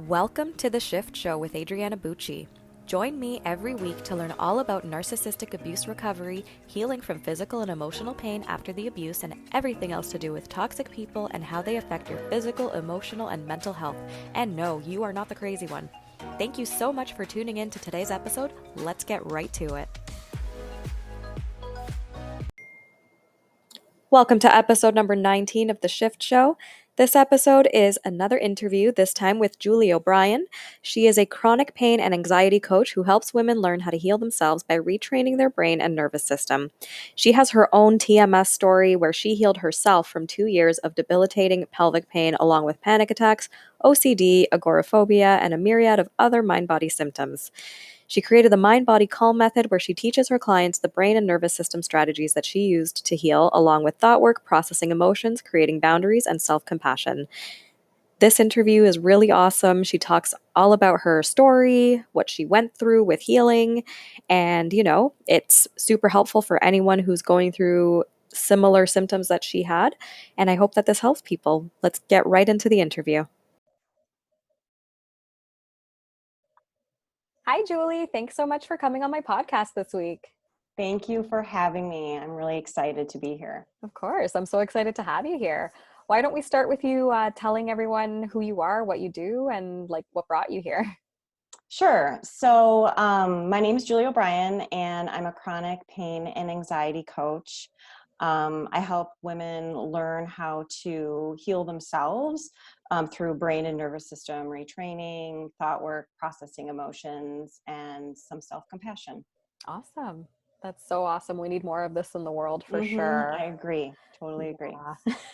Welcome to The Shift Show with Adriana Bucci. Join me every week to learn all about narcissistic abuse recovery, healing from physical and emotional pain after the abuse, and everything else to do with toxic people and how they affect your physical, emotional, and mental health. And no, you are not the crazy one. Thank you so much for tuning in to today's episode. Let's get right to it. Welcome to episode number 19 of The Shift Show. This episode is another interview, this time with Julie O'Brien. She is a chronic pain and anxiety coach who helps women learn how to heal themselves by retraining their brain and nervous system. She has her own TMS story where she healed herself from 2 years of debilitating pelvic pain along with panic attacks, OCD, agoraphobia, and a myriad of other mind-body symptoms. She created the Mind-Body Calm method where she teaches her clients the brain and nervous system strategies that she used to heal, along with thought work, processing emotions, creating boundaries, and self-compassion. This interview is really awesome. She talks all about her story, what she went through with healing, and, it's super helpful for anyone who's going through similar symptoms that she had, and I hope that this helps people. Let's get right into the interview. Hi, Julie. Thanks so much for coming on my podcast this week. Thank you for having me. I'm really excited to be here. Of course. I'm so excited to have you here. Why don't we start with you telling everyone who you are, what you do, and what brought you here? Sure. So my name is Julie O'Brien, and I'm a chronic pain and anxiety coach. I help women learn how to heal themselves through brain and nervous system retraining, thought work, processing emotions, and some self-compassion. Awesome. That's so awesome. We need more of this in the world for sure. I agree. Totally agree.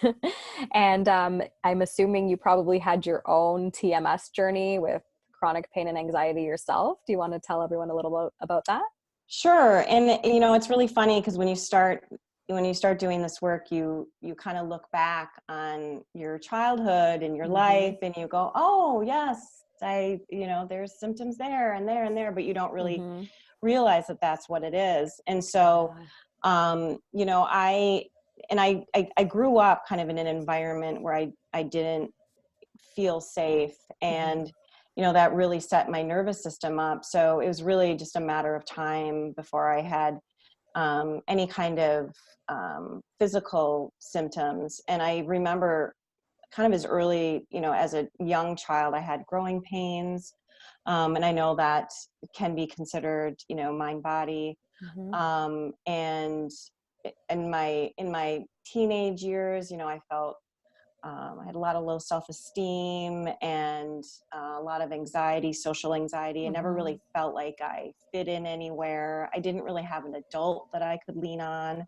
Yeah. And I'm assuming you probably had your own TMS journey with chronic pain and anxiety yourself. Do you want to tell everyone a little bit about that? Sure. And it's really funny because when you start doing this work, you kind of look back on your childhood and your life, and you go, oh yes, there's symptoms there and there and there, but you don't really realize that that's what it is. And so, I grew up kind of in an environment where I didn't feel safe, and that really set my nervous system up. So it was really just a matter of time before I had any kind of physical symptoms. And I remember kind of as early, as a young child, I had growing pains. And I know that can be considered, mind body. And in my teenage years, I felt I had a lot of low self-esteem and a lot of anxiety, social anxiety. I never really felt like I fit in anywhere. I didn't really have an adult that I could lean on.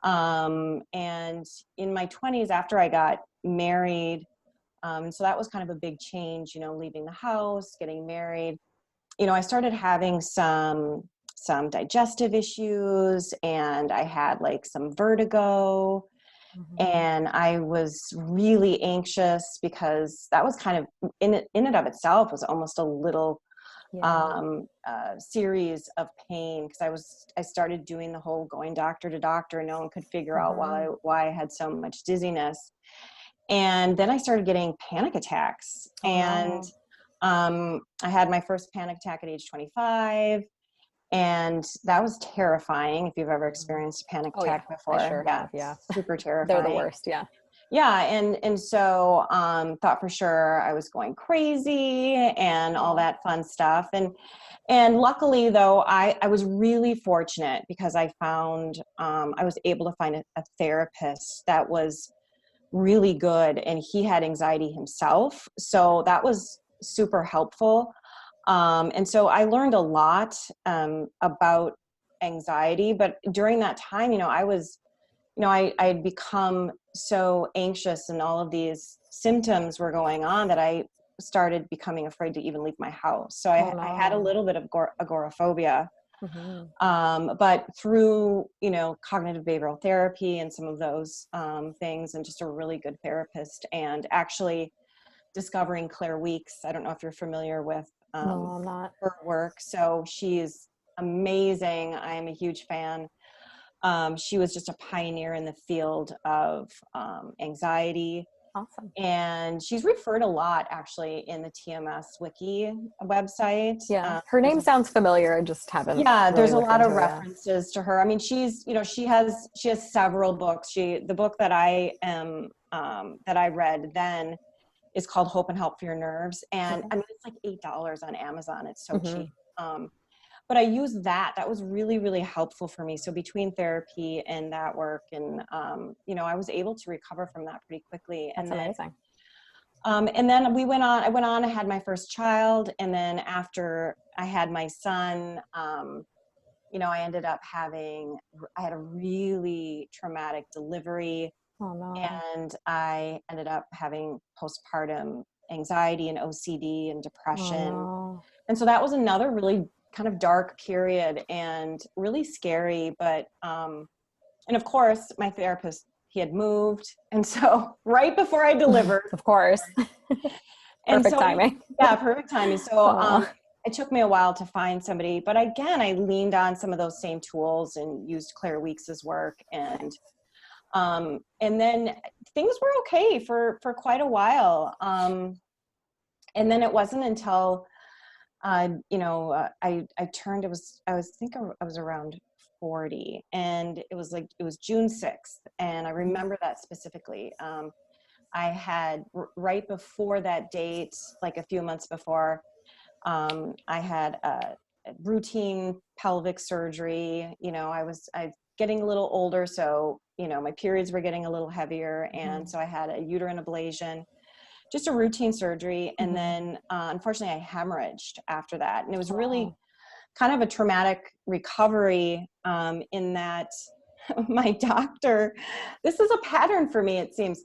And in my 20s, after I got married, so that was kind of a big change, leaving the house, getting married. I started having some digestive issues, and I had some vertigo. And I was really anxious because that was kind of in and of itself was almost a little series of pain, because I started doing the whole going doctor to doctor, and no one could figure out why I had so much dizziness. And then I started getting panic attacks, and I had my first panic attack at age 25. And that was terrifying. If you've ever experienced a panic attack before, I sure have, yeah. Super terrifying. They're the worst, yeah. Yeah, and so thought for sure I was going crazy and all that fun stuff. And luckily, though, I was really fortunate because I found I was able to find a therapist that was really good, and he had anxiety himself, so that was super helpful. And so I learned a lot about anxiety, but during that time, I had become so anxious, and all of these symptoms were going on that I started becoming afraid to even leave my house. So I had a little bit of agoraphobia. But through, cognitive behavioral therapy and some of those things, and just a really good therapist, and actually discovering Claire Weeks. I don't know if you're familiar with No, I'm not. her work. So she's amazing. I am a huge fan. She was just a pioneer in the field of anxiety Awesome. And she's referred a lot actually in the TMS wiki website. Yeah. Her name sounds familiar. I just haven't Yeah, really there's a looked lot into of her yet. references to her. I mean, she has several books. The book that that I read then is called Hope and Help for Your Nerves. And Okay. I mean, it's like $8 on Amazon. It's so Mm-hmm. cheap. But I used that. That was really, really helpful for me. So between therapy and that work, and I was able to recover from that pretty quickly. That's amazing. And then I went on, I had my first child. And then after I had my son, I ended up I had a really traumatic delivery, Oh no. and I ended up having postpartum anxiety and OCD and Oh depression. no. And so that was another really kind of dark period and really scary. But, and of course, my therapist, he had moved. And so right before I delivered, Of course. and Perfect so, timing. yeah, perfect timing. So, Oh. it took me a while to find somebody, but again, I leaned on some of those same tools and used Claire Weeks's work. And then things were okay for quite a while. And then it wasn't until I turned, I think I was around 40, and it was June 6th. And I remember that specifically. I had right before that date, like a few months before, I had a routine pelvic surgery. I getting a little older. So, my periods were getting a little heavier. And so I had a uterine ablation, just a routine surgery. And then, unfortunately, I hemorrhaged after that. And it was really kind of a traumatic recovery, in that my doctor, this is a pattern for me, it seems.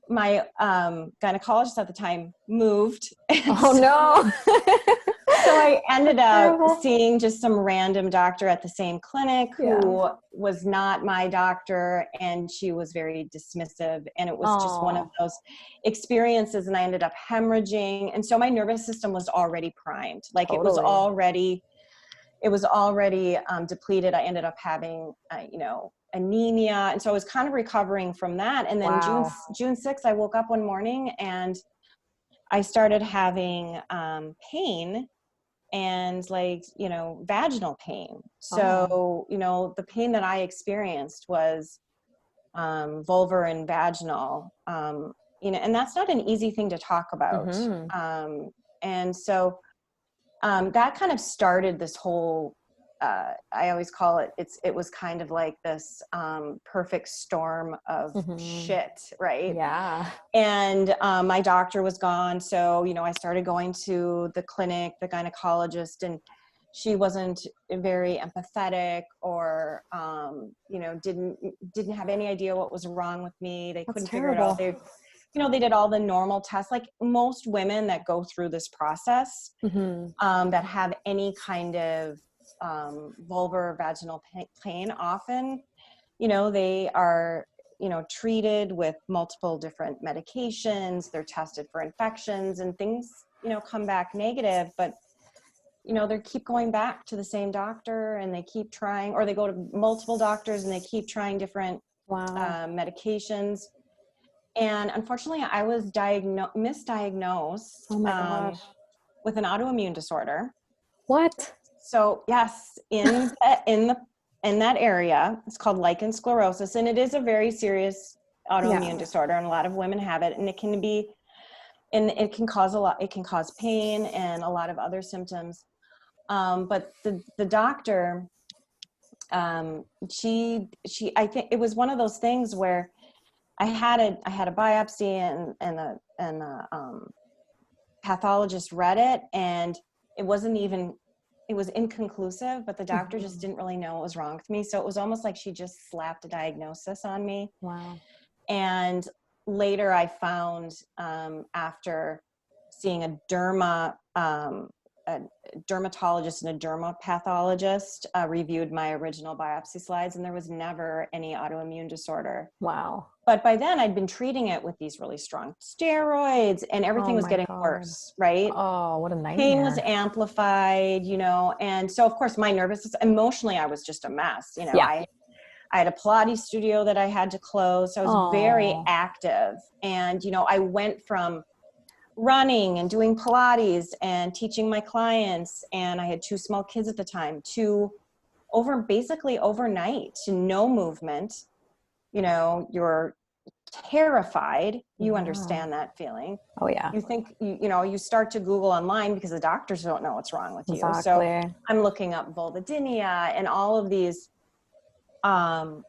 My gynecologist at the time moved. Oh no. So I ended up Terrible. seeing just some random doctor at the same clinic who was not my doctor, and she was very dismissive, and it was just one of those experiences, and I ended up hemorrhaging. And so my nervous system was already primed. Like Totally. it was already depleted. I ended up having, anemia. And so I was kind of recovering from that. And then June 6th, I woke up one morning and I started having pain, and vaginal pain. So, the pain that I experienced was vulvar and vaginal, and that's not an easy thing to talk about. And so that kind of started this whole, I always call it was kind of like this perfect storm of shit, right? Yeah. And my doctor was gone. So, I started going to the clinic, the gynecologist, and she wasn't very empathetic, or, didn't have any idea what was wrong with me. They couldn't figure it out. They did all the normal tests, like most women that go through this process, that have any kind of vulvar or vaginal pain, often, they are, treated with multiple different medications. They're tested for infections, and things, come back negative, but, they keep going back to the same doctor, and they keep trying, or they go to multiple doctors and they keep trying different medications. And unfortunately, I was misdiagnosed with an autoimmune disorder. What? So yes, in that area, it's called lichen sclerosus, and it is a very serious autoimmune disorder, and a lot of women have it, and it can cause pain and a lot of other symptoms. But the doctor, I think it was one of those things where I had a biopsy, and the pathologist read it, and it was inconclusive, but the doctor just didn't really know what was wrong with me. So it was almost like she just slapped a diagnosis on me. Wow. And later I found, after seeing a dermatologist and a dermapathologist, reviewed my original biopsy slides, and there was never any autoimmune disorder. Wow. But by then I'd been treating it with these really strong steroids, and everything was getting worse, right? Oh, what a nightmare. Pain was amplified, and so of course my nervous system, emotionally, I was just a mess. I had a Pilates studio that I had to close. So I was very Aw. active. And, I went from running and doing Pilates and teaching my clients, and I had 2 small kids at the time, to basically overnight to no movement. You're terrified. You Yeah. understand that feeling. Oh yeah. You think, you start to Google online because the doctors don't know what's wrong with you. So Exactly. I'm looking up vulvodynia and all of these um,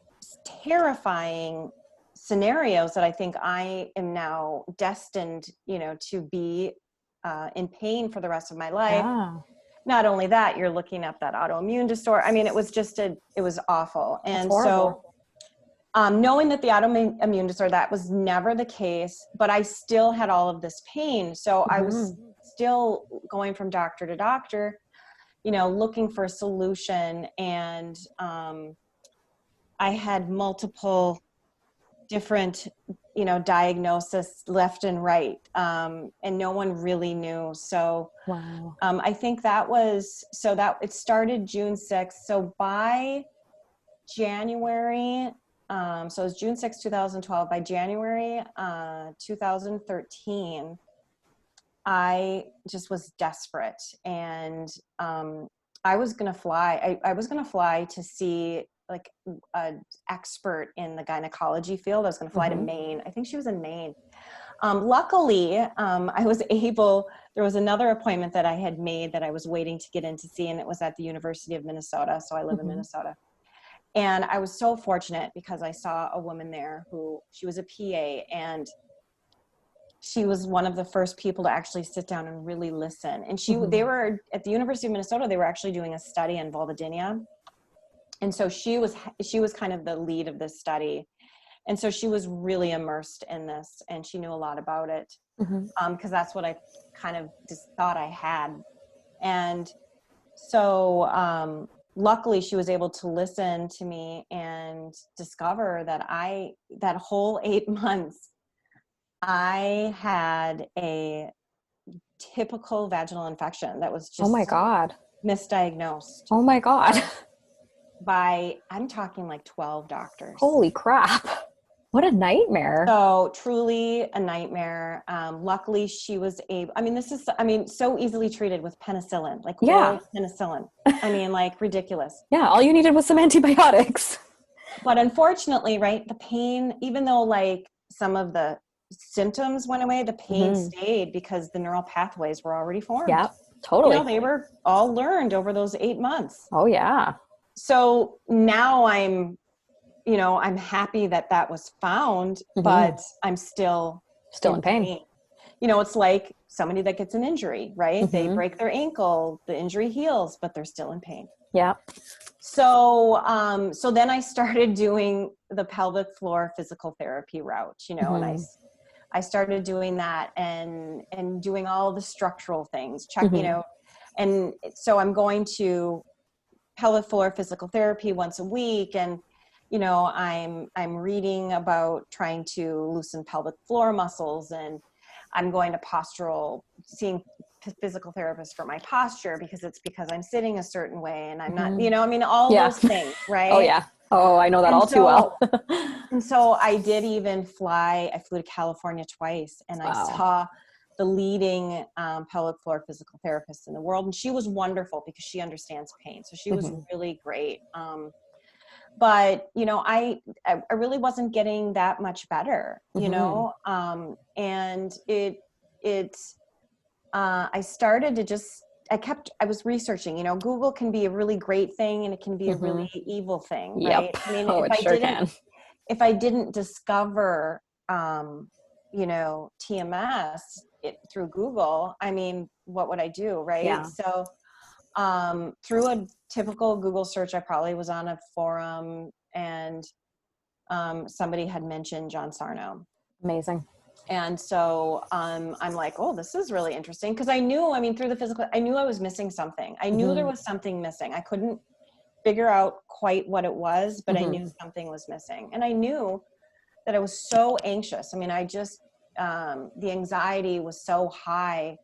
terrifying scenarios that I think I am now destined, to be in pain for the rest of my life. Yeah. Not only that, you're looking up that autoimmune disorder. I mean, it was just it was awful. That's And so, horrible. knowing that the autoimmune disorder, that was never the case, but I still had all of this pain. So I was still going from doctor to doctor, looking for a solution. And I had multiple different, diagnosis left and right. And no one really knew. So Wow. I think that it started June 6th. So by January, so it was June 6th, 2012. By January 2013, I just was desperate. And I was going to fly. I was going to fly to see like an expert in the gynecology field. I was going to fly to Maine. I think she was in Maine. Luckily, I was able, there was another appointment that I had made that I was waiting to get in to see, and it was at the University of Minnesota. So I live in Minnesota. And I was so fortunate because I saw a woman there she was a PA, and she was one of the first people to actually sit down and really listen. And they were at the University of Minnesota, they were actually doing a study on vulvodynia. And so she was kind of the lead of this study. And so she was really immersed in this, and she knew a lot about it, because that's what I kind of just thought I had. And so luckily she was able to listen to me and discover that that whole 8 months, I had a typical vaginal infection that was Oh my just God. misdiagnosed Oh my God. I'm talking like 12 doctors. Holy crap. What a nightmare. So truly a nightmare. Luckily she was so easily treated with penicillin, like Yeah. oral penicillin. Like ridiculous. Yeah. All you needed was some antibiotics. But unfortunately, right, the pain, even though like some of the symptoms went away, the pain stayed because the neural pathways were already formed. Yeah, totally. They were all learned over those 8 months. Oh yeah. So now I'm happy that that was found, but I'm still in pain. It's like somebody that gets an injury, right? They break their ankle, the injury heals, but they're still in pain. Yeah. So, so then I started doing the pelvic floor physical therapy route, and I started doing that and doing all the structural things, and so I'm going to pelvic floor physical therapy once a week. And, I'm reading about trying to loosen pelvic floor muscles, and I'm going to seeing physical therapists for my posture because I'm sitting a certain way and I'm not, all those things, right? Oh yeah. Oh, I know that all too well. And so I flew to California twice, and I saw the leading pelvic floor physical therapist in the world. And she was wonderful because she understands pain. So she was really great. But, I really wasn't getting that much better, and I started to I was researching, Google can be a really great thing and it can be a really evil thing, right? Yep. If I didn't discover, TMS through Google, what would I do? Right. Yeah. So, through a typical Google search, I probably was on a forum, and, somebody had mentioned John Sarno. Amazing. And so, I'm like, oh, this is really interesting. Cause I knew, through the physical, I knew I was missing something. I knew there was something missing. I couldn't figure out quite what it was, but I knew something was missing. And I knew that I was so anxious. The anxiety was so high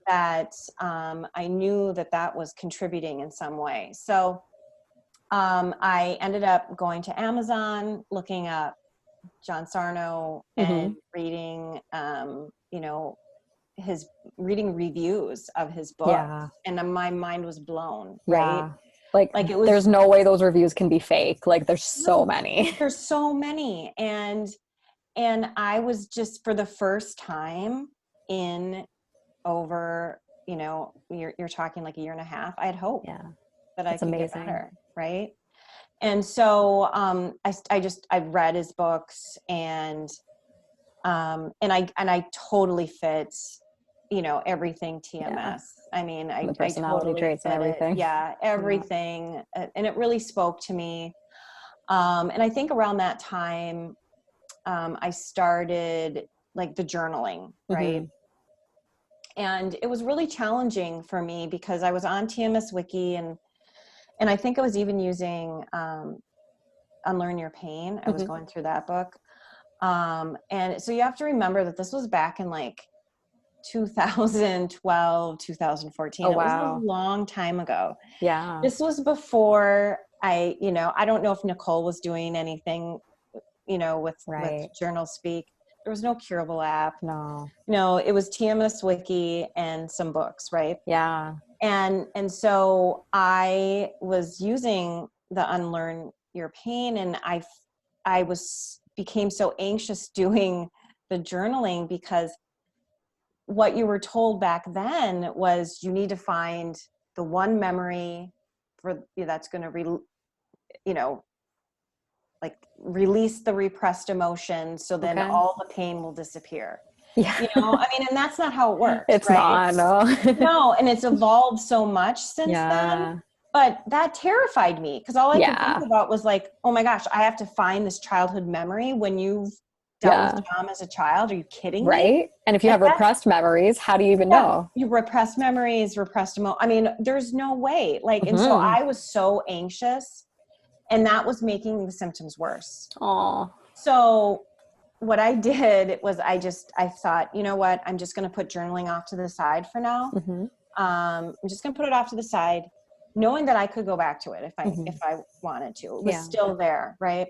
that I knew that was contributing in some way. So I ended up going to Amazon, looking up John Sarno and reading, you know, reading reviews of his book. Yeah. And then my mind was blown, right? Yeah. Like Like it was, there's no way those reviews can be fake. Like there's so no, many. there's so many. And I was just, for the first time in over, you know, you're talking like a year and a half, I had hope Yeah. that I That's could get amazing. better. Right. And so, I read his books, and I totally fit, you know, everything Yeah. TMS. I mean, The I personality totally traits and fit it. everything. Yeah. Yeah. Everything. And it really spoke to me. And I think around that time, I started like the journaling, right? And it was really challenging for me because I was on TMS Wiki, and I think I was even using Unlearn Your Pain. I was going through that book. And so you have to remember that this was back in like 2012, 2014. Oh, It was a wow. long time ago. Yeah. This was before you know, I don't know if Nicole was doing anything, you know, with Right. Journal Speak. There was no Curable app. No. No, it was TMS Wiki and some books, right? Yeah. And so I was using the Unlearn Your Pain, and I became so anxious doing the journaling because what you were told back then was you need to find the one memory that's going to you know, like release the repressed emotion, so then Okay. all the pain will disappear. Yeah. You know, I mean, and that's not how it works, It's right? not, no. No, and it's evolved so much since then. Yeah. But that terrified me because all I could think Yeah. about was like, oh my gosh, I have to find this childhood memory when you've dealt with Yeah. trauma as a child. Are you kidding me? Right. And if you Like have that's, repressed memories, how do you even yeah, know? you repressed memories, repressed I mean, there's no way. Like, and so I was so anxious, and that was making the symptoms worse. Oh. So what I did was I thought, you know what, I'm just going to put journaling off to the side for now. I'm just going to put it off to the side, knowing that I could go back to it if I wanted to. It was still there, right?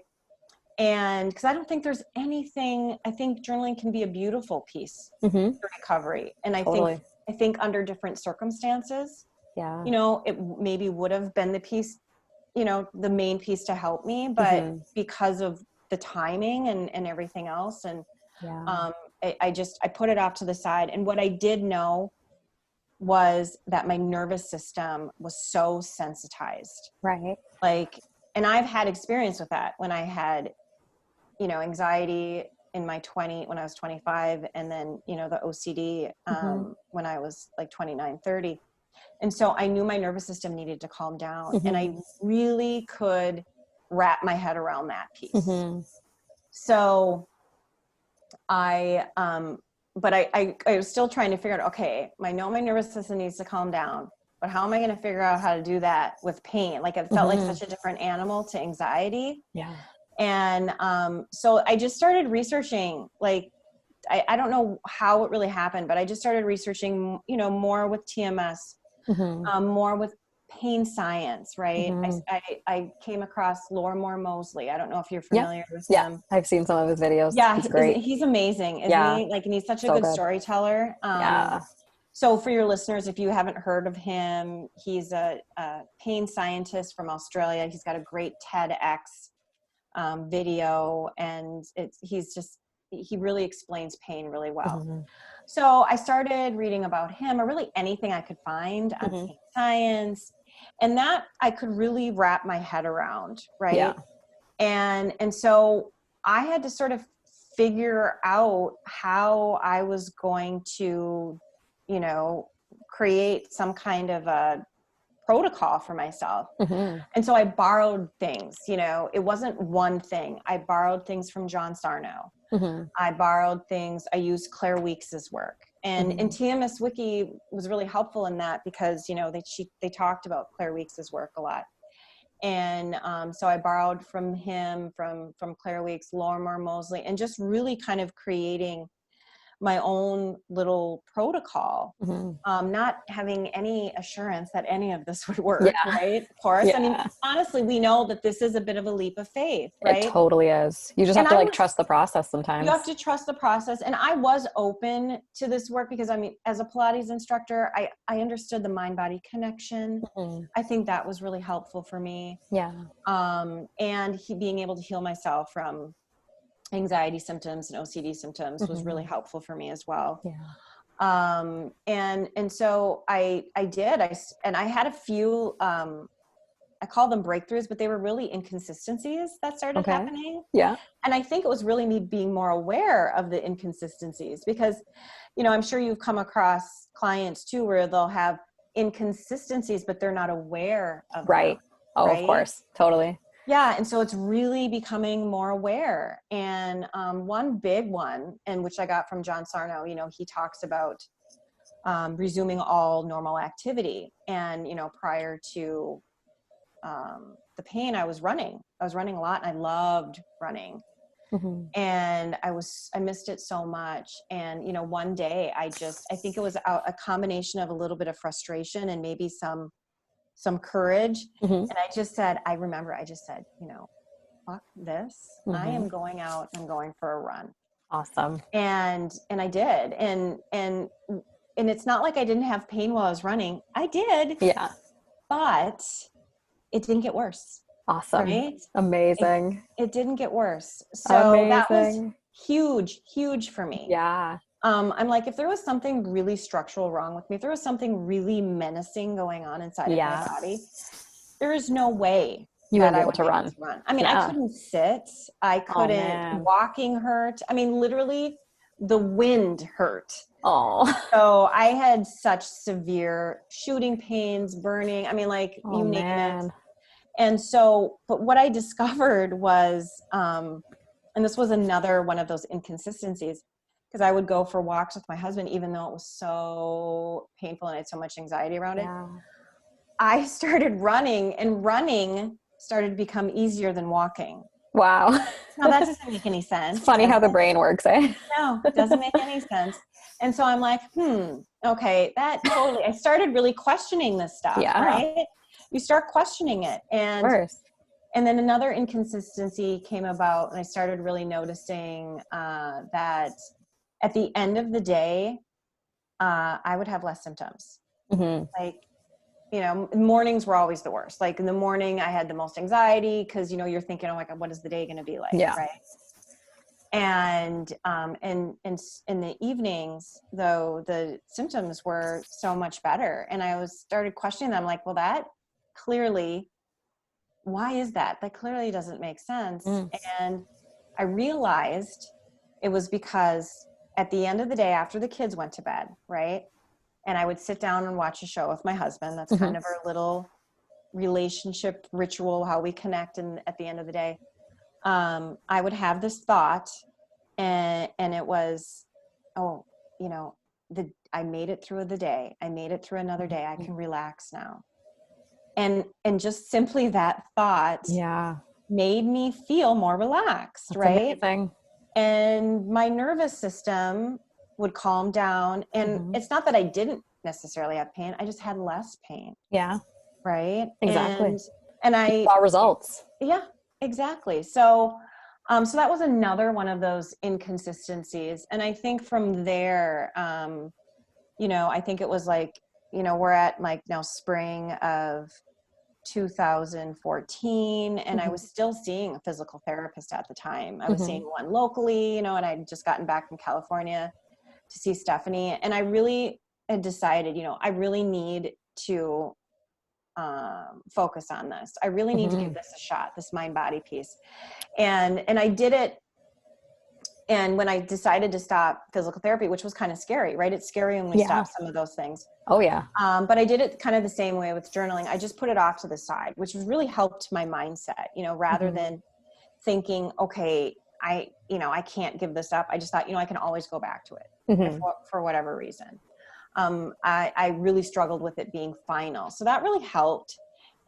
And because I don't think there's anything, I think journaling can be a beautiful piece for recovery. And Totally. I think under different circumstances, Yeah. you know, it maybe would have been the piece, you know, the main piece to help me, but because of the timing and everything else, and Yeah. I put it off to the side. And what I did know was that my nervous system was so sensitized. Right. Like, and I've had experience with that when I had, you know, anxiety in when I was 25, and then, you know, the OCD when I was like 29, 30. And so I knew my nervous system needed to calm down, and I really could wrap my head around that piece. So but I was still trying to figure out, okay, I know my nervous system needs to calm down, but how am I going to figure out how to do that with pain? Like, it felt like such a different animal to anxiety. Yeah. And so I just started researching, like, I don't know how it really happened, but I just started researching, you know, more with TMS, more with pain science, right? I came across Lorimer Mosley. I don't know if you're Yeah. familiar with Yeah. him. I've seen some of his videos. Yeah, He's great. he's amazing, isn't Yeah. he? Like, and he's such a So good good. storyteller. Yeah. So for your listeners, if you haven't heard of him, he's a pain scientist from Australia. He's got a great TEDx video, and he really explains pain really well. So I started reading about him, or really anything I could find on pain science, and that I could really wrap my head around, right? Yeah. And so I had to sort of figure out how I was going to, you know, create some kind of a protocol for myself. And so I borrowed things, you know, it wasn't one thing. I borrowed things from John Sarno. I borrowed things. I used Claire Weeks's work, and TMS Wiki was really helpful in that because, you know, they talked about Claire Weeks's work a lot. And so I borrowed from him, from Claire Weeks, Lorimer Mosley, and just really kind of creating my own little protocol, Mm-hmm. not having any assurance that any of this would work, Yeah. right? Of course. I mean, Yeah. honestly, we know that this is a bit of a leap of faith, It right? totally is. You just have And to I like was trust the process You have sometimes. to trust the process. And I was open to this work because, I mean, as a Pilates instructor, I understood the mind body connection. Mm-hmm. I think that was really helpful for me. Yeah. And being able to heal myself from anxiety symptoms and OCD symptoms was Mm-hmm. really helpful for me as well. Yeah. And so I did, and I had a few, I call them breakthroughs, but they were really inconsistencies that started Okay. happening. Yeah. And I think it was really me being more aware of the inconsistencies because, I'm sure you've come across clients too, where they'll have inconsistencies, but they're not aware of them. Right. Oh, of Right. course. Totally. Yeah. And so it's really becoming more aware. And one big one, and which I got from John Sarno, he talks about resuming all normal activity. And, prior to the pain, I was running a lot, and I loved running. Mm-hmm. And I missed it so much. And, one day I think it was a combination of a little bit of frustration and maybe some courage. Mm-hmm. And I remember I just said, fuck this. I Mm-hmm. am going out, I'm going for a run. Awesome. And I did. And it's not like I didn't have pain while I was running. I did, Yeah. but it didn't get worse. Awesome. Right. Amazing. It didn't get worse. So that was Amazing. huge for me. Yeah. I'm like, if there was something really structural wrong with me, if there was something really menacing going on inside of my Yeah. body, there is no way You that wouldn't be I able would to be able run. to run. I mean, I Yeah. couldn't sit. I Oh couldn't, man. walking hurt. I mean, literally the wind hurt. Oh. So I had such severe shooting pains, burning. I mean, like Oh you name it. man. And so, but what I discovered was, and this was another one of those inconsistencies, because I would go for walks with my husband, even though it was so painful and I had so much anxiety around it. Yeah. I started running, and running started to become easier than walking. Wow. Now that doesn't make any sense. It's funny how the it? brain works, eh? No, it doesn't make any sense. And so I'm like, okay, that totally, I started really questioning this stuff, Yeah. right? You start questioning it. Of course. And then another inconsistency came about, and I started really noticing that at the end of the day, I would have less symptoms. Mm-hmm. Like, mornings were always the worst. Like in the morning, I had the most anxiety because, you're thinking, oh my God, what is the day going to be like? Yeah. Right. And in the evenings, though, the symptoms were so much better. And I started questioning them, like, well, that clearly, why is that? That clearly doesn't make sense. And I realized it was because at the end of the day, after the kids went to bed, right? And I would sit down and watch a show with my husband. That's kind of our little relationship ritual, how we connect. And at the end of the day, I would have this thought, and it was, oh, I made it through the day. I made it through another day. I can relax now. And just simply that thought made me feel more relaxed. That's right. amazing. And my nervous system would calm down. And it's not that I didn't necessarily have pain. I just had less pain. Yeah. Right. Exactly. And I saw results. Yeah, exactly. So that was another one of those inconsistencies. And I think from there, I think it was like, we're at like now spring of 2014, and I was still seeing a physical therapist at the time. I was seeing one locally, and I'd just gotten back from California to see Stephanie. And I really had decided, I really need to focus on this. I really need to give this a shot, this mind body piece. And I did it. And when I decided to stop physical therapy, which was kind of scary, right? It's scary when we stop some of those things. Oh yeah. But I did it kind of the same way with journaling. I just put it off to the side, which really helped my mindset, rather than thinking, okay, I can't give this up. I just thought, I can always go back to it for whatever reason. I really struggled with it being final. So that really helped.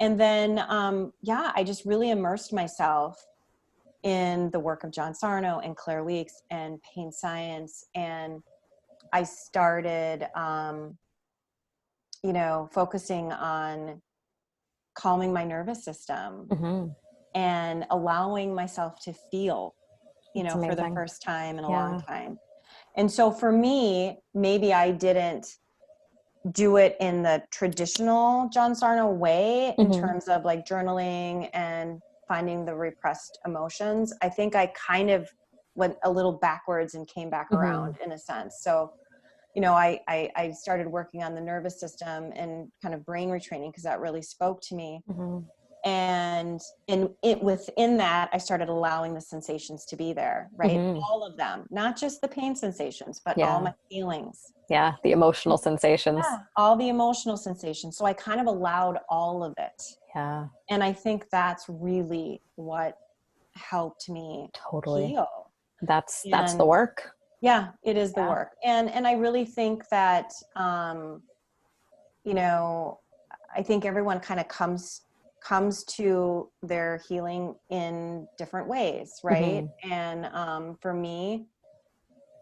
And then, I just really immersed myself in the work of John Sarno and Claire Weeks and pain science, and I started, focusing on calming my nervous system Mm-hmm. and allowing myself to feel, It's for the amazing. first time in a long Yeah. time. And so for me, maybe I didn't do it in the traditional John Sarno way in Mm-hmm. terms of like journaling and finding the repressed emotions. I think I kind of went a little backwards and came back Mm-hmm. around in a sense. So, I started working on the nervous system and kind of brain retraining because that really spoke to me. Mm-hmm. And within that, I started allowing the sensations to be there, right? Mm-hmm. All of them, not just the pain sensations, but all Yeah. my feelings. Yeah. The emotional sensations. Yeah, all the emotional sensations. So I kind of allowed all of it. Yeah. And I think that's really what helped me Totally. heal. That's the And work. yeah, it is the Yeah. work. And I really think that you know, I think everyone kind of comes to their healing in different ways, right? Mm-hmm. And for me,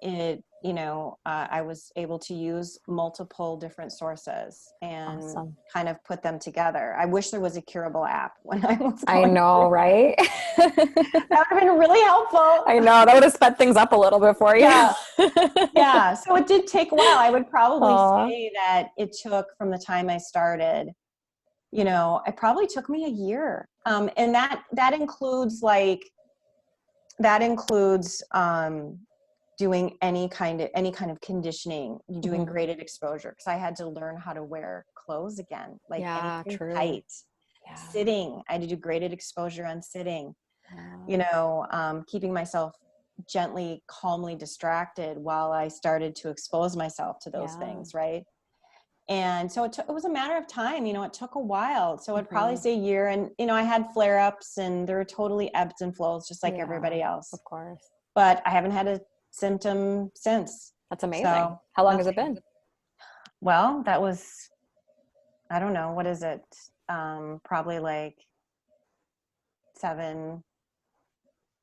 I was able to use multiple different sources and Awesome. kind of put them together. I wish there was a curable app when I was I going through. know, right? That would have been really helpful. I know. That would have sped things up a little bit for you. Yeah. Yeah. So it did take a while. I would probably Aw. say that it took from the time I started, it probably took me a year. And that includes doing any kind of conditioning, doing Mm-hmm. graded exposure, because I had to learn how to wear clothes again, like Yeah, anything true. tight. Yeah. Sitting, I had to do graded exposure on sitting, Yeah. keeping myself gently, calmly distracted while I started to expose myself to those Yeah. things, right? And so it was a matter of time, it took a while. So I'd probably Mm-hmm. say a year. And, I had flare-ups and there were totally ebbs and flows, just like Yeah, everybody else. of course. But I haven't had a symptom since. That's amazing. So How long has it nothing. been? Well, that was, I don't know, what is it? Probably like 7,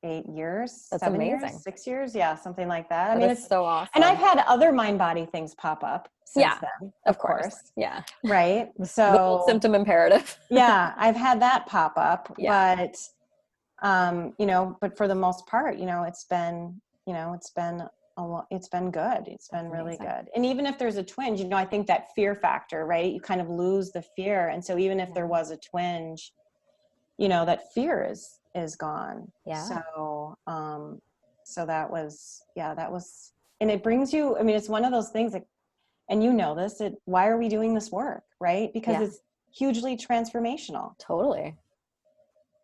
8 years, That's 7 years, amazing. 6 years. Yeah, something like that. I That mean, is so and I've awesome. had other mind body things pop up since Yeah, then, of of course. course. Yeah. Right. The old So symptom imperative. yeah, I've had that pop up, Yeah. but for the most part, it's been good. It's That's been really amazing. good. And even if there's a twinge, I think that fear factor, right? You kind of lose the fear. And so even if there Yeah. was a twinge, that fear is gone. Yeah. So that was, and it brings you, I mean, it's one of those things that, and why are we doing this work, right? Because Yeah. it's hugely transformational. Totally.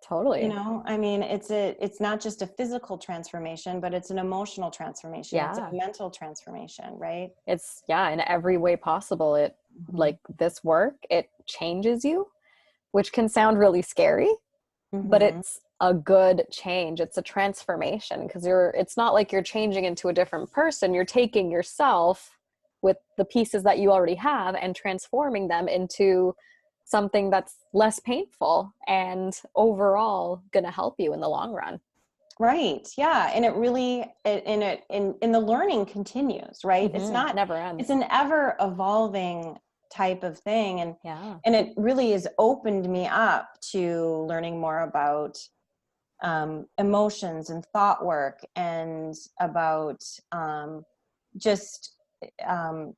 Totally. I mean, it's not just a physical transformation, but it's an emotional transformation. It's a Yeah. mental transformation, right? It's, yeah, in every way possible. It, Mm-hmm. like this work, it changes you, which can sound really scary, but Mm-hmm. it's a good change. It's a transformation because it's not like you're changing into a different person. You're taking yourself with the pieces that you already have and transforming them into something that's less painful and overall going to help you in the long run. Right. Yeah. And it really, and the learning continues, right? Mm-hmm. Never It's ends. an ever evolving type of thing. Yeah. And it really has opened me up to learning more about emotions and thought work and about just um,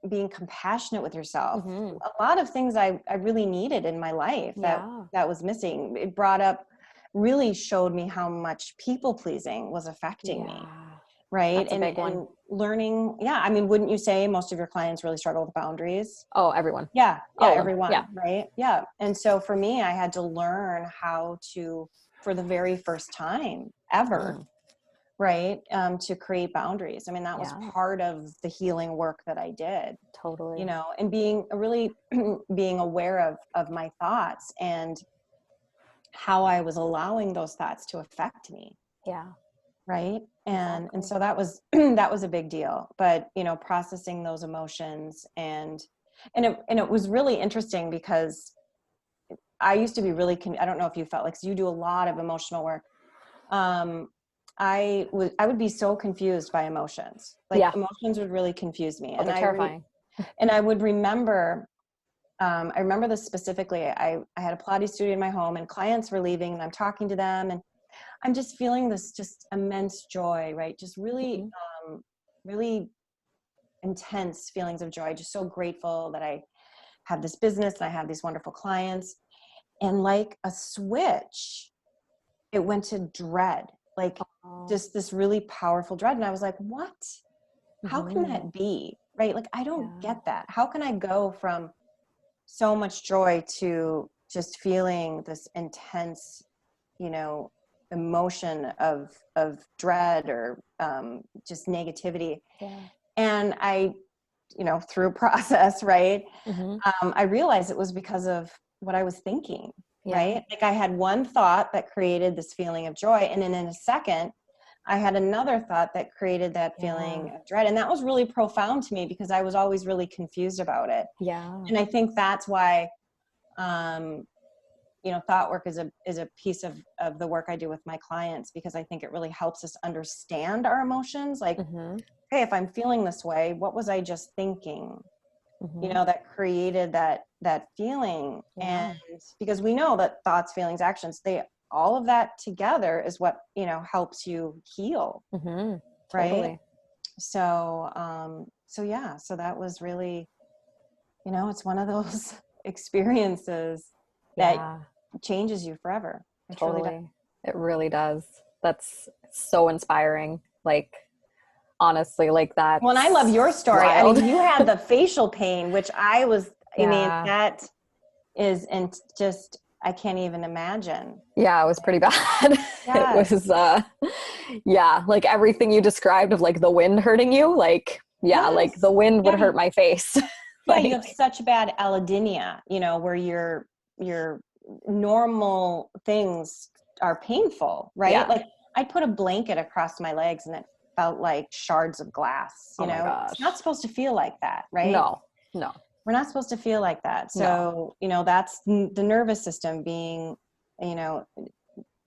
being compassionate with yourself. Mm-hmm. A lot of things I really needed in my life Yeah. that was missing. It really showed me how much people pleasing was affecting me. Yeah. Right. That's a big one. And learning. Yeah. I mean, wouldn't you say most of your clients really struggle with boundaries? Oh, everyone. Yeah. Yeah. All of them. Everyone. Yeah. Right. Yeah. And so for me, I had to learn how to, for the very first time ever, Mm. right, to create boundaries. I mean, that was Yeah. part of the healing work that I did, Totally. and being really being aware of my thoughts and how I was allowing those thoughts to affect me. Yeah. Right. And Exactly. so that was that was a big deal. But processing those emotions and it was really interesting because I used to be really I don't know if you felt like, 'cause you do a lot of emotional work. I would be so confused by emotions. Like Yeah. emotions would really confuse me. Oh, they're terrifying. And I would remember, I remember this specifically. I had a Pilates studio in my home and clients were leaving and I'm talking to them and I'm just feeling this just immense joy, right? Just really, Mm-hmm. really intense feelings of joy. Just so grateful that I have this business and I have these wonderful clients. And like a switch, it went to dread, like Oh, just this really powerful dread. And I was like, what? How can mm-hmm. that be? Right? Like, I don't Yeah. get that. How can I go from so much joy to just feeling this intense, you know, emotion of dread or just negativity? Yeah. And I, through a process, right, Mm-hmm. I realized it was because of what I was thinking, Yeah. right? Like I had one thought that created this feeling of joy, and then in a second I had another thought that created that Yeah. feeling of dread. And that was really profound to me because I was always really confused about it. Yeah. And I think that's why, um, thought work is a piece of the work I do with my clients, because I think it really helps us understand our emotions. Like, Mm-hmm. hey, if I'm feeling this way, what was I just thinking? Mm-hmm. That created that feeling. And Yeah. because we know that thoughts, feelings, actions, they all of that together is what helps you heal, Mm-hmm. right? Totally. So yeah, so that was really, it's one of those experiences that Yeah. changes you forever. It truly does. Totally. It really does. That's so inspiring. Like, honestly, like Well, and I love that's your story. I wild. mean, you had the facial pain, which I mean, Yeah. that is, and just, I can't even imagine. Yeah, it was pretty bad. It Yes. was yeah, like everything you described of like the wind hurting you, like yeah, like Yes. the wind would Yeah. hurt my face. Yeah. You have Like such bad allodynia, where your normal things are painful, right? yeah. Like I'd put a blanket across my legs and it felt like shards of glass, Oh my it's not gosh. supposed to feel like that, right? No. No. We're not supposed to feel like that. No. So, that's the nervous system being, you know,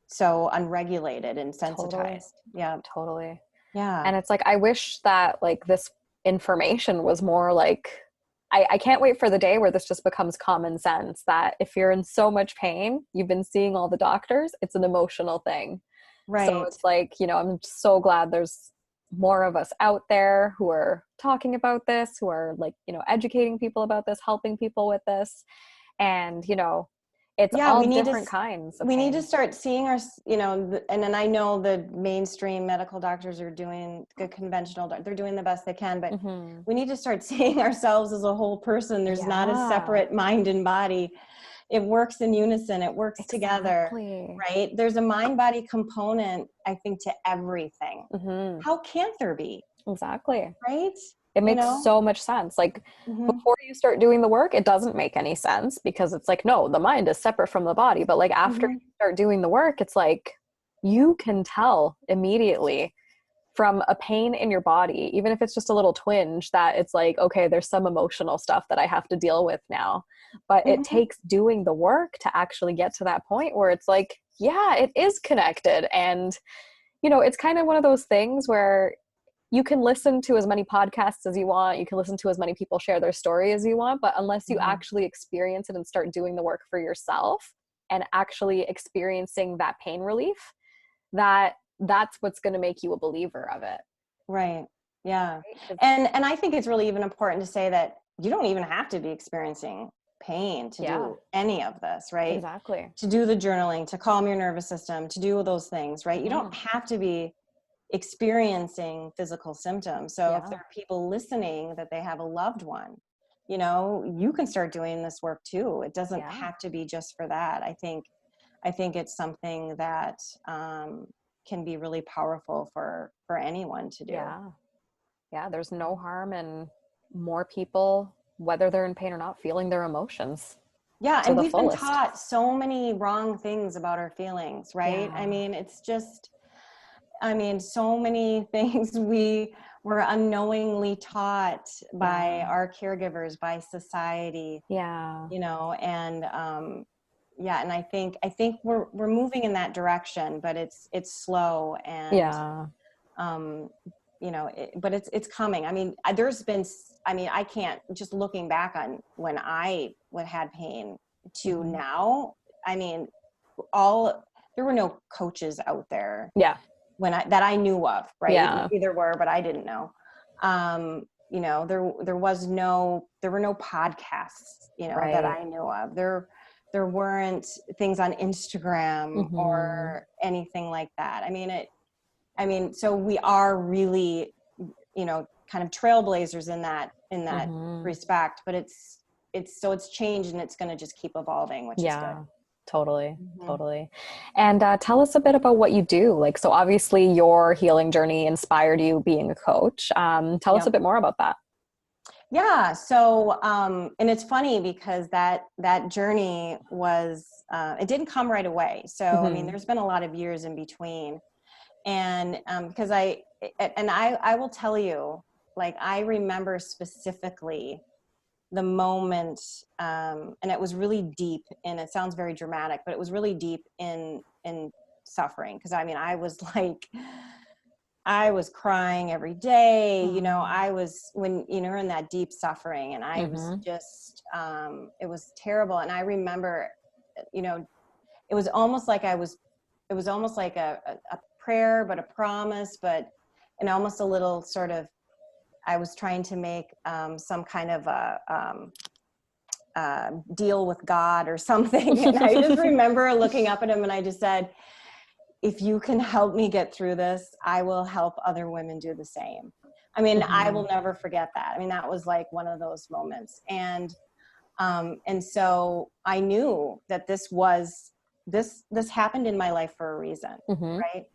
so unregulated and Totally. sensitized. Yeah. Totally. Yeah. And it's like I wish that like this information was more like I can't wait for the day where this just becomes common sense that if you're in so much pain, you've been seeing all the doctors, it's an emotional thing. So Right. it's like, I'm so glad there's more of us out there who are talking about this, who are like, educating people about this, helping people with this. And, it's Yeah, all different kinds of we need to pain. start seeing our, and then I know the mainstream medical doctors are doing the conventional, they're doing the best they can, but Hmm. we need to start seeing ourselves as a whole person. There's not a Yeah, separate mind and body. It works in unison. It works together, exactly. right? There's a mind body component, I think, to everything. Hmm. How can't there be, Exactly. right? It You makes know? so much sense. Like Hmm. before you start doing the work, it doesn't make any sense because it's like, no, the mind is separate from the body. But like after Hmm. you start doing the work, it's like you can tell immediately from a pain in your body, even if it's just a little twinge, that it's like, okay, there's some emotional stuff that I have to deal with now. But it Hmm. takes doing the work to actually get to that point where it's like, yeah, it is connected. And, it's kind of one of those things where you can listen to as many podcasts as you want, you can listen to as many people share their story as you want, but unless you Hmm. actually experience it and start doing the work for yourself and actually experiencing that pain relief, that's what's going to make you a believer of it. Right. Yeah. Right? 'Cause- And I think it's really even important to say that you don't even have to be experiencing pain to yeah, do any of this, right? exactly. To do the journaling, to calm your nervous system, to do those things, right? You Hmm. don't have to be experiencing physical symptoms. So if Yeah, there are people listening that they have a loved one, you can start doing this work too. It doesn't yeah, have to be just for that. I think it's something that can be really powerful for anyone to do. yeah, yeah. There's no harm in more people, whether they're in pain or not, feeling their emotions Yeah, to and the we've been fullest. taught so many wrong things about our feelings, right? I Yeah, mean, it's just, so many things we were unknowingly taught by yeah, our caregivers, by society, yeah. and yeah. And I think we're moving in that direction, but it's slow, and, Yeah. um, but it's coming. I mean, I can't, just looking back on when I had pain to Mm-hmm. now, I mean, all, there were no coaches out there Yeah. that I knew of, right? Yeah. Maybe there were, but I didn't know. There were no podcasts, that Right. I knew of. There weren't things on Instagram Mm-hmm. or anything like that. So we are really, kind of trailblazers in that Mm-hmm. respect, but it's changed, and it's going to just keep evolving, which is good. Yeah, totally. Mhm. Totally. And tell us a bit about what you do. Like, so obviously your healing journey inspired you being a coach. Tell us a Yep. bit more about that. Yeah. So, and it's funny because that journey it didn't come right away. So, I mean, Mm-hmm. there's been a lot of years in between, and because I will tell you, like, I remember specifically the moment, and it was really deep, and it sounds very dramatic, but it was really deep in suffering. Because, I mean, I was like, I was crying every day. I was, when, in that deep suffering, and I was Mm-hmm. just, it was terrible. And I remember, you know, it was almost like a prayer, but a promise, and almost a little sort of, I was trying to make, some kind of deal with God or something. And I just remember looking up at him, and I just said, if you can help me get through this, I will help other women do the same. I mean, I Mm-hmm. will never forget that. I mean, that was like one of those moments. And so I knew that this happened in my life for a reason, Mm-hmm. right?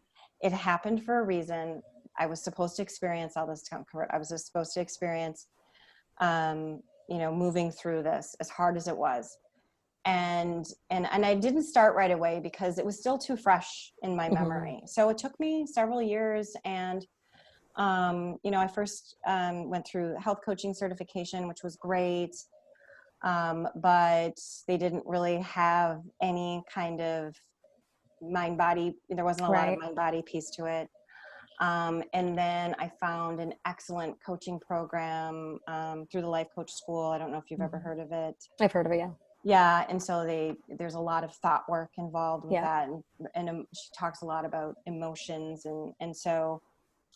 It happened for a reason. I was supposed to experience all this discomfort. I was supposed to experience, moving through this as hard as it was. And I didn't start right away because it was still too fresh in my Mm-hmm. memory. So it took me several years. And I first went through health coaching certification, which was great. But they didn't really have any kind of mind body. There wasn't a lot of Right. mind body piece to it. And then I found an excellent coaching program through the Life Coach School. I don't know if you've ever Mm-hmm. heard of it. I've heard of it, yeah. Yeah, and so there's a lot of thought work involved with Yeah. that, and she talks a lot about emotions, and so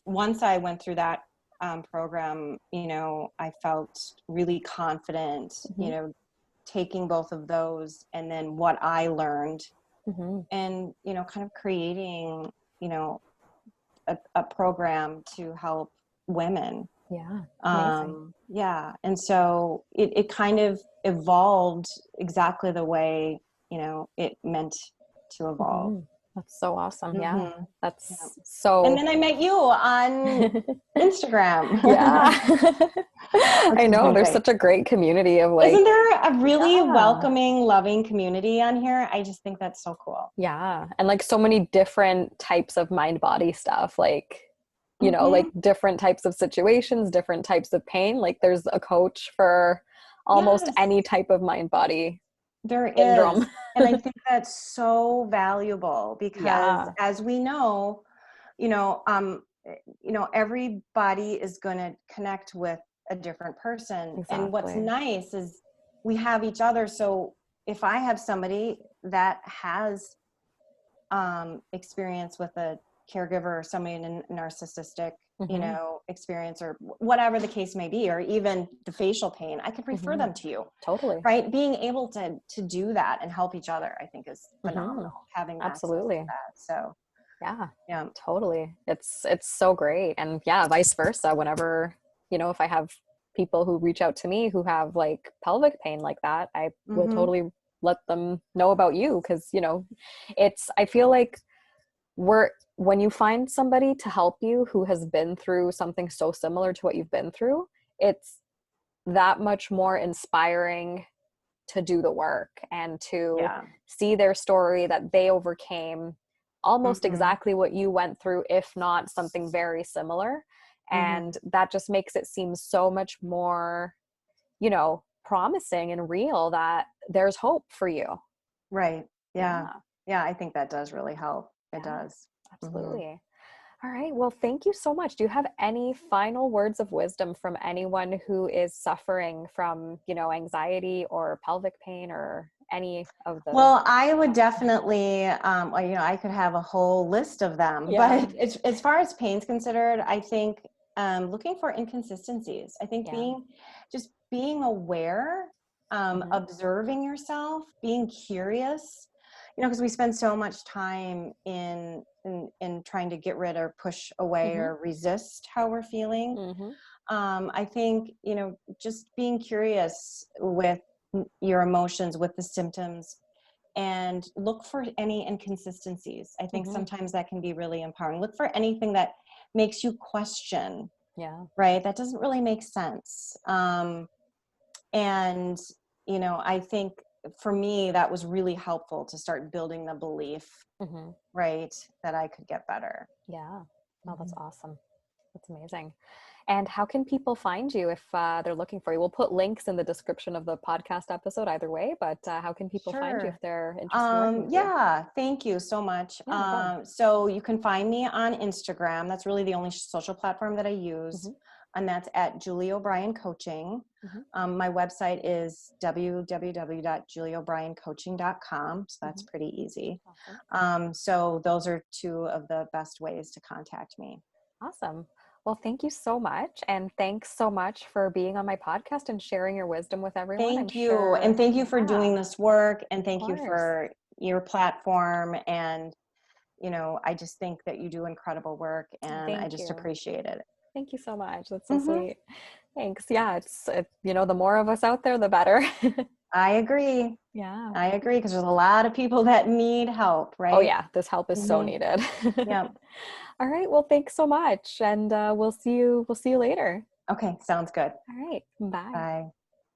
once I went through that program, I felt really confident, Mm-hmm. taking both of those, and then what I learned, Mm-hmm. and kind of creating, a program to help women. Yeah. Amazing. Yeah. And so it kind of evolved exactly the way, it meant to evolve. Mm-hmm. That's so awesome. Yeah. Hmm. Yeah. That's And so then I met you on yeah. Instagram, which I has know been there's great. such a great community of Isn't like, there a really yeah. welcoming, loving community on here? I just think that's so cool. Yeah. And like so many different types of mind body stuff, like, like Hmm. different types of situations, different types of pain. Like there's a coach for almost Yes. any type of mind body There is. syndrome. And I think that's so valuable because, Yeah, as we know, you know, um, everybody is going to connect with a different person. And what's exactly. nice is we have each other. So if I have somebody that has experience with a caregiver, or somebody in a narcissistic, Hmm. experience, or whatever the case may be, or even the facial pain, I could refer Hmm. them to you. Totally. Right? Being able to do that and help each other, I think, is Hmm. phenomenal, having access to Absolutely. that. So Yeah, yeah. totally. It's so great. And yeah, vice versa. Whenever, if I have people who reach out to me who have like pelvic pain like that, I will Mm-hmm. totally let them know about you because, I feel like when you find somebody to help you who has been through something so similar to what you've been through, it's that much more inspiring to do the work and to Yeah. see their story that they overcame almost Mm-hmm. exactly what you went through, if not something very similar. Mm-hmm. And that just makes it seem so much more, promising and real that there's hope for you. Right. Yeah. Yeah. Yeah. I think that does really help. It Yeah. does. Hmm. Absolutely. All right. Well, thank you so much. Do you have any final words of wisdom from anyone who is suffering from, anxiety or pelvic pain or any of the Well, I would stuff? definitely, well, I could have a whole list of them, Yeah. but as far as pain's considered, I think looking for inconsistencies. I think Yeah. just being aware, Hmm. observing yourself, being curious, because we spend so much time in trying to get rid or push away Hmm. or resist how we're feeling. Hmm. I think, just being curious with your emotions, with the symptoms, and look for any inconsistencies. I think Hmm. sometimes that can be really empowering. Look for anything that makes you question, Yeah. right? That doesn't really make sense. And, I think for me, that was really helpful to start building the belief, Hmm. right, that I could get better. Yeah. Oh, that's Mhm. awesome. That's amazing. And how can people find you if they're looking for you? We'll put links in the description of the podcast episode either way, but how can people find you if Sure. they're interested in working with you? Yeah, thank you so much. Yeah, no problem. So you can find me on Instagram. That's really the only social platform that I use. Hmm. And that's at Julie O'Brien Coaching. Hmm. My website is www.julieobriencoaching.com. So that's Hmm. pretty easy. Awesome. So those are two of the best ways to contact me. Awesome. Well, thank you so much. And thanks so much for being on my podcast and sharing your wisdom with everyone. I'm Thank you. And sure, thank you for yeah, doing this work. And of thank you course. for your platform. And I just think that you do incredible work and I Thank just you. appreciate it. Thank you so much. That's so Hmm. sweet. Thanks. Yeah, the more of us out there, the better. I agree. Yeah. I agree because there's a lot of people that need help, Oh right? yeah, this help is so Hmm. needed. Yeah. All right. Well, thanks so much. And we'll see you later. Okay. Sounds good. All right. Bye. Bye.